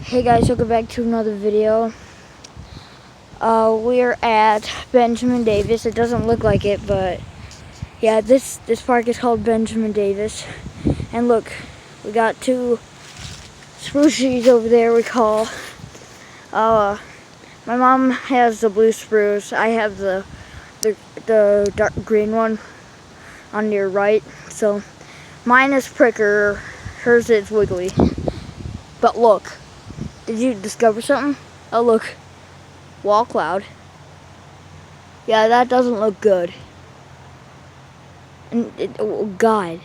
Hey guys, welcome back to another video. We're at Benjamin Davis. It doesn't look like it, but yeah, this park is called Benjamin Davis. And look, we got two spruce trees over there we call. My mom has the blue spruce. I have the dark green one on your right. So mine is pricker, hers is wiggly. But look. Did you discover something? Oh look, wall cloud. Yeah, that doesn't look good. And oh God,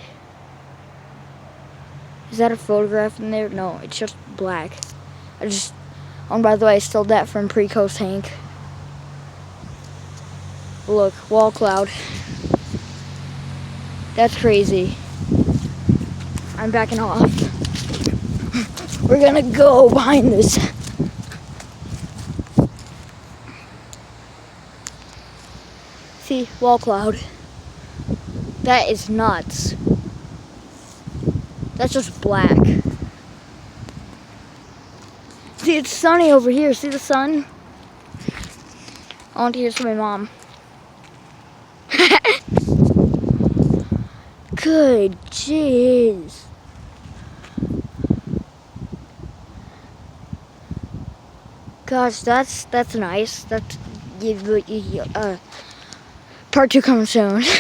is that a photograph in there? No, it's just black. Oh, by the way, I stole that from Pre-Coast Hank. Look, wall cloud. That's crazy. I'm backing off. We're gonna go behind this. See, wall cloud. That is nuts. That's just black. See, it's sunny over here. See the sun? I want to hear from my mom. Good jeez. Gosh, that's nice. That's part 2 coming soon.